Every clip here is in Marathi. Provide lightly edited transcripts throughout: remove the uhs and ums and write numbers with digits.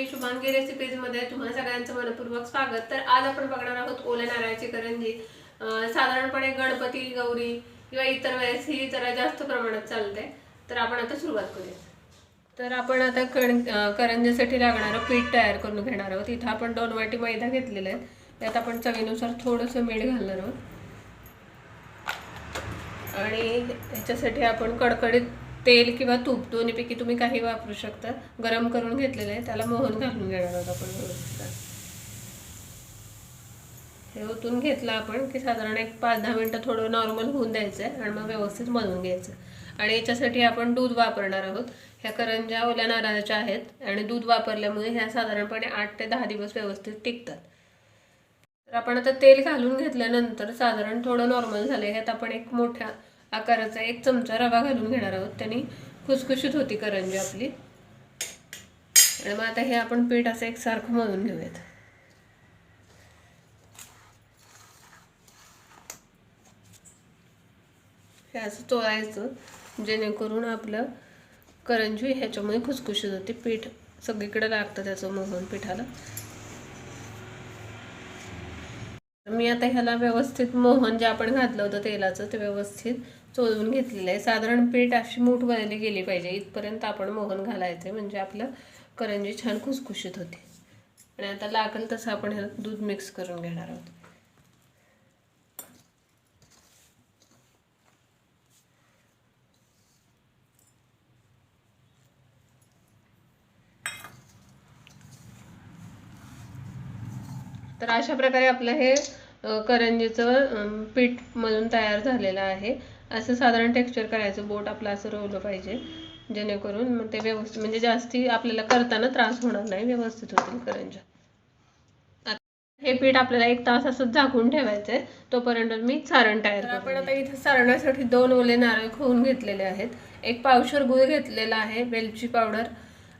शुभांगी रेसिपीजमध्ये तुम्हाला सगळ्यांचं मनपूर्वक स्वागत। तर आज आपण बघणार आहोत ओल्या नारळाची करंजी। साधारणपणे गणपती, गौरी किंवा इतर वेळेस ही जरा जास्त प्रमाणात चालते। तर आपण आता सुरुवात करूया। तर आपण आता करंजीसाठी लागणारं पीठ तयार करून घेणार आहोत। इथे आपण 2 वाटी मैदा घेतलेला आहे। त्यात आपण चवीनुसार थोडंसं मीठ घालणार आहोत आणि त्याच्यासाठी आपण कडकडीत तेल किंवा तूप दोन्हीपैकी तुम्ही काही वापरू शकता। गरम करून घेतलेले आहे, त्याला मोहन घालून घेणार आहोत आपण व्यवस्थित। हे ओतून घेतलं आपण की साधारण एक 5-10 मिनिटं थोडं नॉर्मल होऊन द्यायचं आहे आणि मग व्यवस्थित मळून घ्यायचं। आणि याच्यासाठी आपण दूध वापरणार आहोत। ह्या करंज्या ओल्या नारळाच्या आहेत आणि दूध वापरल्यामुळे ह्या साधारणपणे 8 ते 10 दिवस व्यवस्थित टिकतात। तर आपण आता तेल घालून घेतल्यानंतर साधारण थोडं नॉर्मल झालं, ह्यात आपण एक मोठ्या आकाराचा 1 चमचा रवा घालून घेणार आहोत। त्याने खुसखुशीत होती करंजी आपली। आणि मग आता हे आपण पीठ असं एकसारखं मळून घेऊयात। हे असं चोळायचं जेणेकरून आपलं करंजी ह्याच्यामुळे खुसखुशीत होते। पीठ सगळीकडे लागतं त्याचं मोहन पिठाला। मी आता ह्याला व्यवस्थित मोहन जे आपण घातलं होतं तेलाचं ते व्यवस्थित चोळून घेतलेलं आहे। साधारण पीठ अशी मूठ भरली गेली पाहिजे इथपर्यंत आपण मोहन घालायचं, म्हणजे आपलं करंजी छान खुसखुशीत होते। आणि आता लागेल तसं आपण ह्याला दूध मिक्स करून घेणार आहोत। तर अशा प्रकारे आपलं हे करंजीचं पीठ मळून तयार झालेलं आहे। असं साधारण टेक्स्चर करायचं, बोट आपलं असं रोवलं पाहिजे जेणेकरून मग ते व्यवस्थित, म्हणजे जास्ती आपल्याला करताना त्रास होणार नाही, व्यवस्थित होतील करंज्या। हे पीठ आपल्याला 1 तास असं झाकून ठेवायचं आहे, तोपर्यंत मी सारण तयार करते। आपण आता इथे सारणासाठी 2 ओले नारळ खवून घेतलेले आहेत, 1 पावशेर गूळ घेतलेला आहे, वेलची पावडर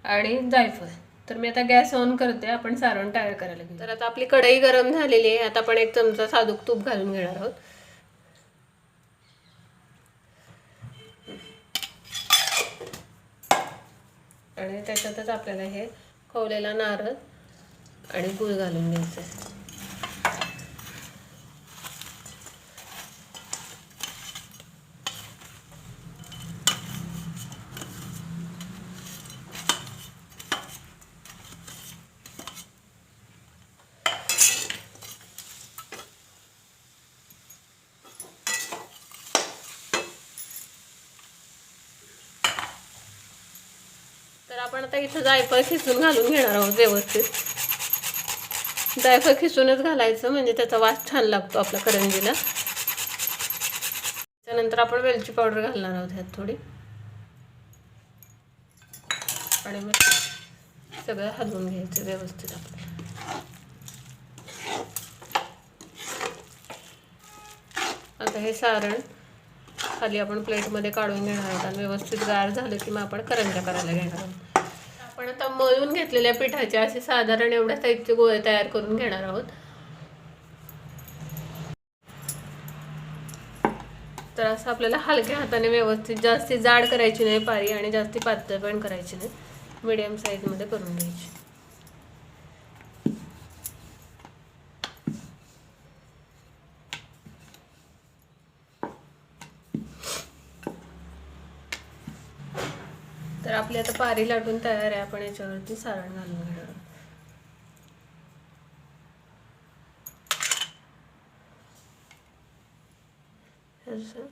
आणि जायफळ। तर मी आता गॅस ऑन करते, आपण सारण तयार करायला घेऊ। तर आता आपली कढई गरम झालेली आहे, आता आपण 1 चमचा साधूक तूप घालून घेणार आहोत। आणि त्याच्यातच आपल्याला हे खवलेला नारळ आणि गूळ घालून घ्यायचं आहे। तर आपण आता इथं जायफळ खिसून घालून घेणार आहोत व्यवस्थित। जायफळ खिसूनच घालायचं, म्हणजे त्याचा वास छान लागतो आपल्या करंजीला। त्यानंतर आपण वेलची पावडर घालणार आहोत ह्यात थोडी, आणि मग सगळं हलवून घ्यायचं व्यवस्थित आपलं। आता हे सारण खाली आपण प्लेटमध्ये काढून घेणार आहोत आणि व्यवस्थित गार झालं की मग आपण करंज्या करायला घेणार आहोत। आपण आता मळून घेतलेल्या पिठाचे असे साधारण एवढ्या साईजचे गोळे तयार करून घेणार आहोत। तर असं आपल्याला हलक्या हाताने व्यवस्थित, जास्ती जाड करायची नाही पारी आणि जास्ती पातळ पण करायची नाही, मीडियम साईजमध्ये करून घ्यायची। तर आपली आता पारी लाटून तयार आहे, आपण याच्यावरती सारण घालून घेणार आहोत।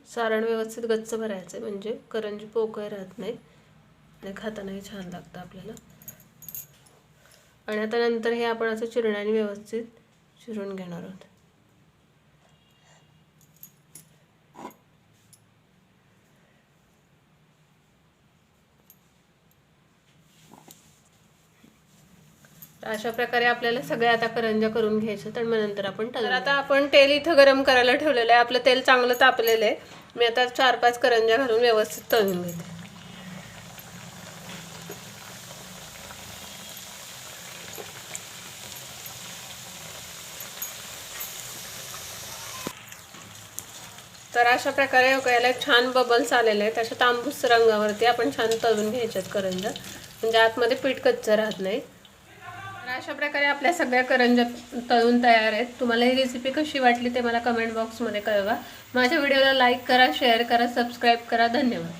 सारण व्यवस्थित गच्च भरायचं, म्हणजे करंजी पोकळ राहत नाही आणि खातानाही छान लागतं आपल्याला। आणि आता नंतर हे आपण असं चिरण्याने व्यवस्थित चिरून घेणार आहोत। अशा प्रकारे आपल्याला सगळ्या आता करंज्या करून घ्यायच्या। तर मग नंतर आपण तर आता आपण तेल इथं गरम करायला ठेवलेलं आहे, आपलं तेल चांगलं तापलेलं आहे। मी आता 4-5 करंज्या घालून व्यवस्थित तळून घेते। तर अशा प्रकारे याला छान बबल्स आलेले आहेत, अशा तांबूस रंगावरती आपण छान तळून घ्यायच्यात करंज्या, म्हणजे आतमध्ये पीठ कच्चं राहत नाही। तर अशा प्रकारे आपल्या सगळ्या करंज्या तळून तयार आहेत. तुम्हाला ही रेसिपी कशी वाटली ते मला कमेंट बॉक्समध्ये कळवा. माझ्या व्हिडिओला लाईक करा, शेअर करा, सबस्क्राईब करा. धन्यवाद.